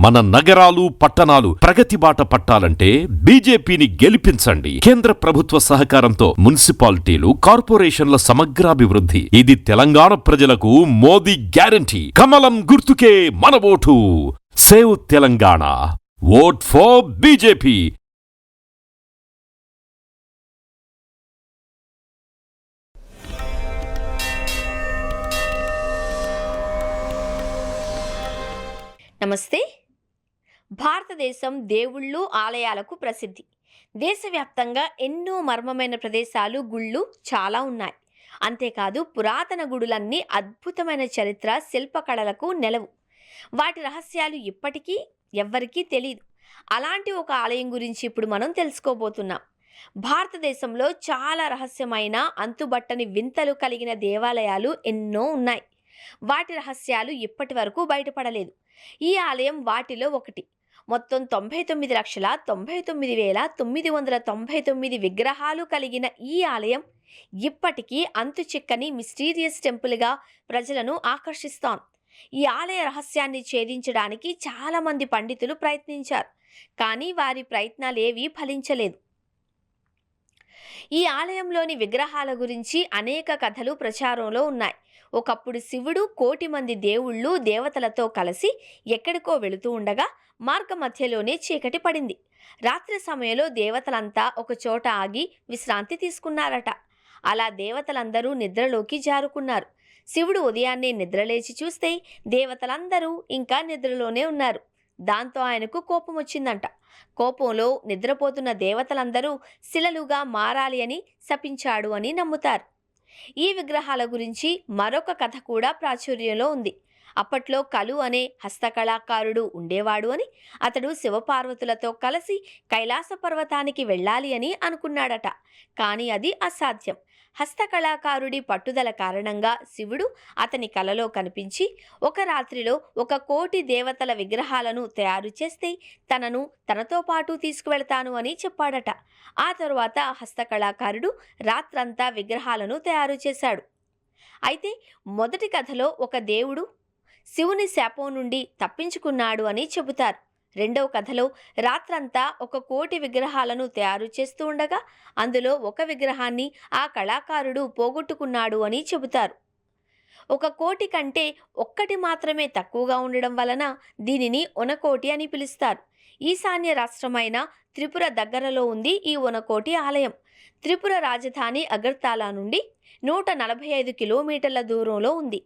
మన నగరాలు పట్టణాలు ప్రగతి బాట పట్టాలంటే బీజేపీని గెలిపించండి. కేంద్ర ప్రభుత్వ సహకారంతో మున్సిపాలిటీలు, కార్పొరేషన్ల సమగ్రాభివృద్ధి. ఇది తెలంగాణ ప్రజలకు మోదీ గ్యారంటీ. కమలం గుర్తుకే మన vote. Save Telangana. Vote for BJP. నమస్తే. భారతదేశం దేవుళ్ళు, ఆలయాలకు ప్రసిద్ధి. దేశవ్యాప్తంగా ఎన్నో మర్మమైన ప్రదేశాలు, గుళ్ళు చాలా ఉన్నాయి. అంతేకాదు పురాతన గుడులన్నీ అద్భుతమైన చరిత్ర, శిల్పకళలకు నెలవు. వాటి రహస్యాలు ఇప్పటికీ ఎవ్వరికీ తెలియదు. అలాంటి ఒక ఆలయం గురించి ఇప్పుడు మనం తెలుసుకోబోతున్నాం. భారతదేశంలో చాలా రహస్యమైన, అంతుబట్టని వింతలు కలిగిన దేవాలయాలు ఎన్నో ఉన్నాయి. వాటి రహస్యాలు ఇప్పటి వరకు బయటపడలేదు. ఈ ఆలయం వాటిలో ఒకటి. మొత్తం 99,99,999 విగ్రహాలు కలిగిన ఈ ఆలయం ఇప్పటికీ అంతుచిక్కని మిస్టీరియస్ టెంపుల్గా ప్రజలను ఆకర్షిస్తోంది. ఈ ఆలయ రహస్యాన్ని ఛేదించడానికి చాలామంది పండితులు ప్రయత్నించారు, కానీ వారి ప్రయత్నాలేవీ ఫలించలేదు. ఈ ఆలయంలోని విగ్రహాల గురించి అనేక కథలు ప్రచారంలో ఉన్నాయి. ఒకప్పుడు శివుడు కోటి మంది దేవుళ్ళు, దేవతలతో కలిసి ఎక్కడికో వెళుతూ ఉండగా మార్గ మధ్యలోనే చీకటి పడింది. రాత్రి సమయంలో దేవతలంతా ఒక చోట ఆగి విశ్రాంతి తీసుకున్నారట. అలా దేవతలందరూ నిద్రలోకి జారుకున్నారు. శివుడు ఉదయాన్నే నిద్రలేచి చూస్తే దేవతలందరూ ఇంకా నిద్రలోనే ఉన్నారు. దాంతో ఆయనకు కోపం వచ్చిందంట. కోపంలో నిద్రపోతున్న దేవతలందరూ శిలలుగా మారాలి అని శపించాడు అని నమ్ముతారు. ఈ విగ్రహాల గురించి మరొక కథ కూడా ప్రాచుర్యంలో ఉంది. అప్పట్లో కలు అనే హస్తకళాకారుడు ఉండేవాడు అని, అతడు శివపార్వతులతో కలిసి కైలాస పర్వతానికి వెళ్ళాలి అని అనుకున్నాడట. కానీ అది అసాధ్యం. హస్తకళాకారుడి పట్టుదల కారణంగా శివుడు అతని కలలో కనిపించి ఒక రాత్రిలో 1,000,000 దేవతల విగ్రహాలను తయారు చేస్తే తనతో పాటు తీసుకువెళతాను అని చెప్పాడట. ఆ తరువాత హస్తకళాకారుడు రాత్రంతా విగ్రహాలను తయారు చేశాడు. అయితే మొదటి కథలో ఒక దేవుడు శివుని శాపం నుండి తప్పించుకున్నాడు అని చెబుతారు. రెండవ కథలో రాత్రంతా 1,000,000 విగ్రహాలను తయారు చేస్తూ ఉండగా అందులో ఒక విగ్రహాన్ని ఆ కళాకారుడు పోగొట్టుకున్నాడు అని చెబుతారు. 1,000,000 కంటే ఒక్కటి మాత్రమే తక్కువగా ఉండడం వలన దీనిని ఒనకోటి అని పిలుస్తారు. ఈశాన్య రాష్ట్రమైన త్రిపుర దగ్గరలో ఉంది ఈ ఒనకోటి ఆలయం. త్రిపుర రాజధాని అగర్తాలా నుండి 145 కిలోమీటర్ల దూరంలో ఉంది.